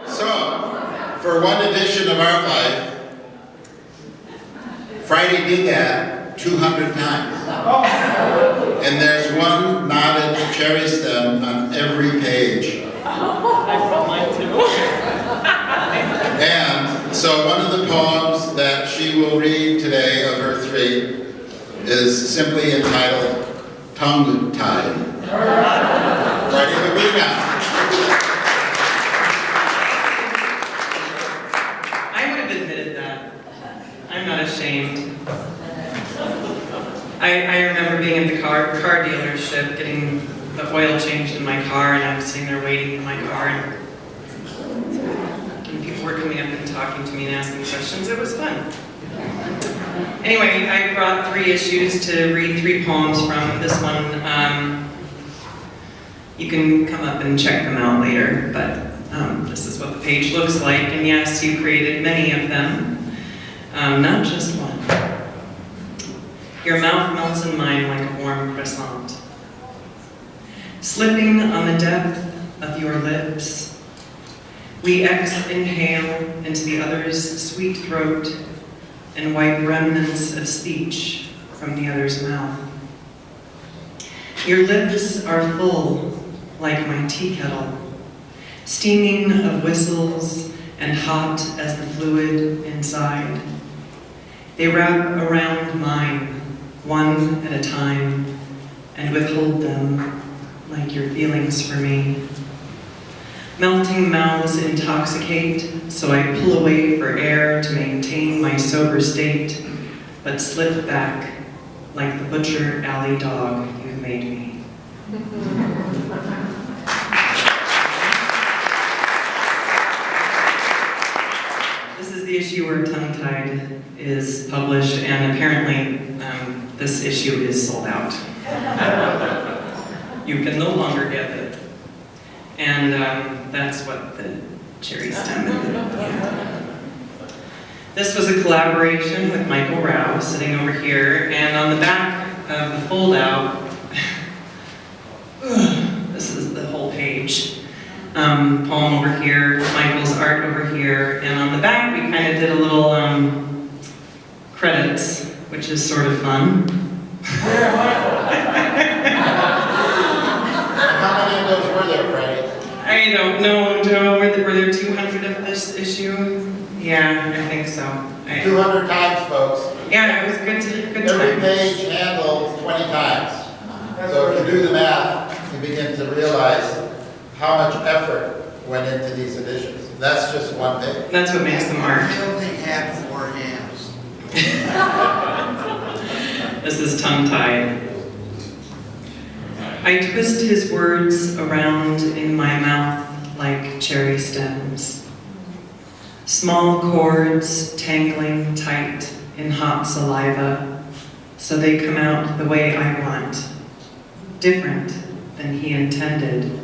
So, for one edition of ARTLIFE, Friday did that 200 times. And there's one knotted cherry stem on every page. I brought mine too. And so one of the poems that she will read today of her three is simply entitled Tongue Tied. Friday will be now. I would have admitted that. I'm not ashamed. I remember being at the car dealership getting the oil changed in my car, and I was sitting there waiting in my car, and people were coming up and talking to me and asking questions. It was fun. Anyway, I brought 3 issues to read 3 poems from. This one, you can come up and check them out later, but this is what the page looks like. And yes, you created many of them, not just one. Your mouth melts in mine like a warm croissant. Slipping on the depth of your lips, we inhale into the other's sweet throat and wipe remnants of speech from the other's mouth. Your lips are full like my tea kettle, steaming of whistles and hot as the fluid inside. They wrap around mine, one at a time, and withhold them like your feelings for me. Melting mouths intoxicate, so I pull away for air to maintain my sober state, but slip back like the butcher alley dog you've made me. This is the issue where Tongue Tied is published, and apparently this issue is sold out. You can no longer get it. And that's what the cherry stem is. Yeah. This was a collaboration with Michael Rao, sitting over here, and on the back of the fold-out, this is the whole page. Poem over here, Michael's art over here, and on the back we kind of did a little credits, which is sort of fun. How many of those were there, Freddie? I don't know, Joe. Were there 200 of this issue? Yeah, I think so. 200 times, folks. Yeah, it was good Every time. page handled 20 times. So if you do the math, you begin to realize how much effort went into these editions. That's just one thing. That's what makes them art. I only had 4 hands. This is Tongue Tied. I twist his words around in my mouth like cherry stems. Small cords tangling tight in hot saliva, so they come out the way I want, different than he intended.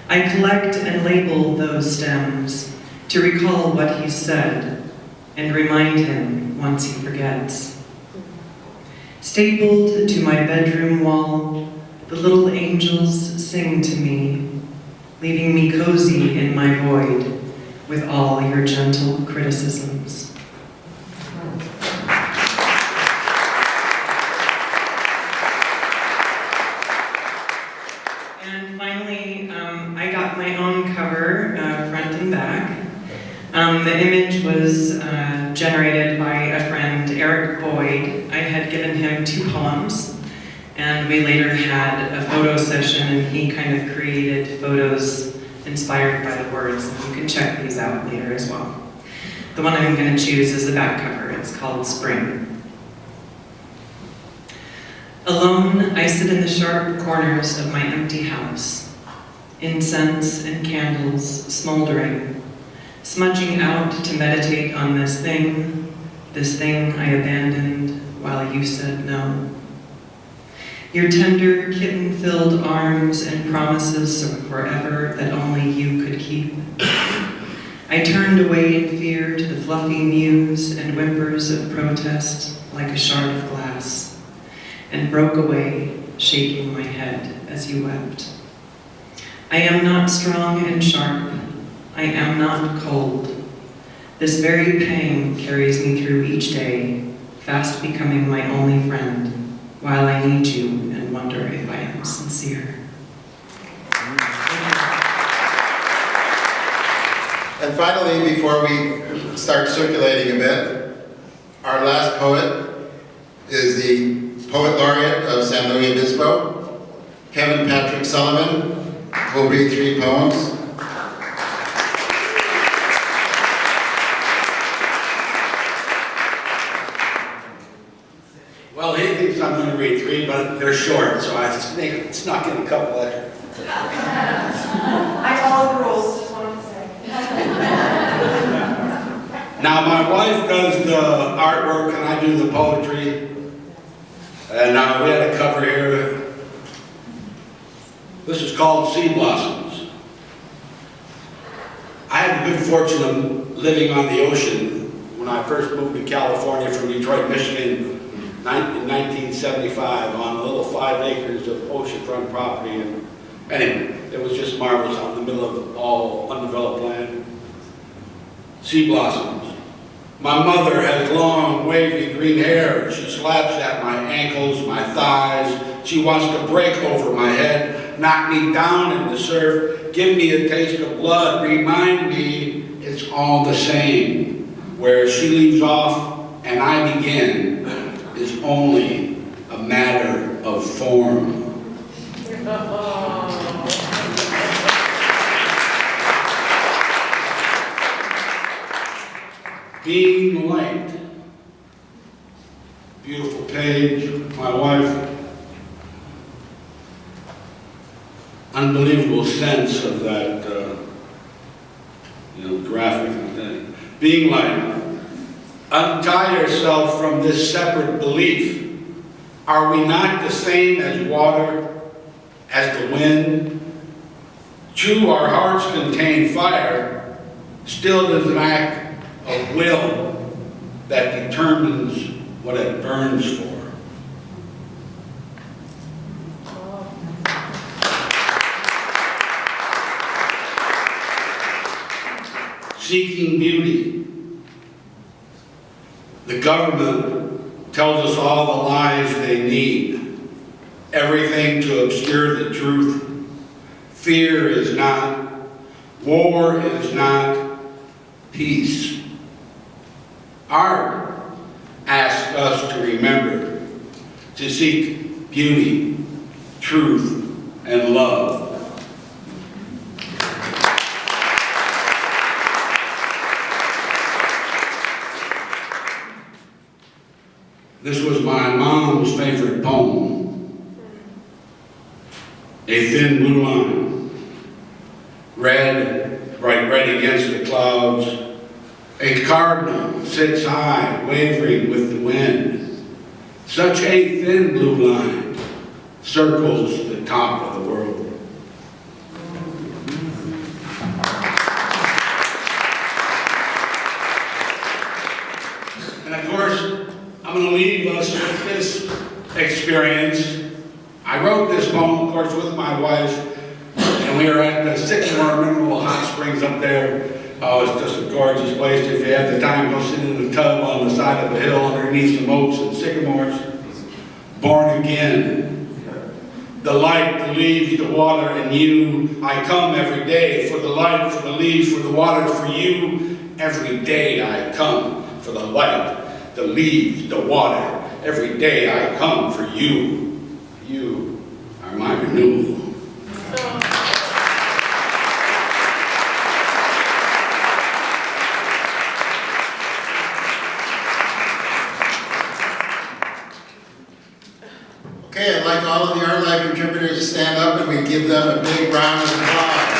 I collect and label those stems to recall what he said and remind him once he forgets. Stapled to my bedroom wall, the little angels sing to me, leaving me cozy in my void with all your gentle criticisms. And finally, I got my own cover, front and back. The image was generated by a friend, Eric Boyd. I had given him 2 poems, and we later had a photo session, and he kind of created photos inspired by the words. You can check these out later as well. The one I'm going to choose is the back cover. It's called Spring. Alone, I sit in the sharp corners of my empty house, incense and candles smoldering, smudging out to meditate on this thing I abandoned while you said no. Your tender, kitten-filled arms and promises of forever that only you could keep. I turned away in fear to the fluffy mews and whimpers of protest like a shard of glass, and broke away, shaking my head as you wept. I am not strong and sharp, I am not cold. This very pang carries me through each day, fast becoming my only friend, while I need you and wonder if I am sincere. And finally, before we start circulating a bit, our last poet is the Poet Laureate of San Luis Obispo, Kevin Patrick Sullivan, who will read 3 poems. Well, he thinks I'm going to read 3, but they're short, so I snuck in a couple extra. I follow the rules, just wanted to say. Now, my wife does the artwork and I do the poetry. And we had a cover here. This is called Sea Blossoms. I had the good fortune of living on the ocean when I first moved to California from Detroit, Michigan in 1975 on a little 5 acres of oceanfront property. And anyway, it was just marvelous out in the middle of all undeveloped land. Sea blossoms. My mother has long, wavy green hair. She slaps at my ankles, my thighs. She wants to break over my head, knock me down in the surf, give me a taste of blood, remind me it's all the same. Where she leaves off and I begin is only a matter of form. Being light. Beautiful page, my wife. Unbelievable sense of that, graphic thing. Being light. Untie yourself from this separate belief. Are we not the same as water, as the wind? True, our hearts contain fire, still there's an act of will that determines what it burns for. Seeking beauty. The government tells us all the lies they need, everything to obscure the truth. Fear is not, war is not, peace. Art asks us to remember, to seek beauty, truth, and love. This was my mom's favorite poem. A thin blue line, red, bright red against the clouds. A cardinal sits high, wavering with the wind. Such a thin blue line circles the top of the world. And of course, I'm going to leave us with this experience. I wrote this poem, of course, with my wife, and we were at the Sycamore Mineral Hot Springs up there. Oh, it's just a gorgeous place. If you have the time, go sit in a tub on the side of a hill underneath some oaks and sycamores. Born again. The light, the leaves, the water, and you. I come every day for the light, for the leaves, for the water, for you. Every day I come for the light, the leaves, the water. Every day I come for you. You are my renewal. Okay, I'd like all of the ARTLIFE contributors to stand up and we give them a big round of applause.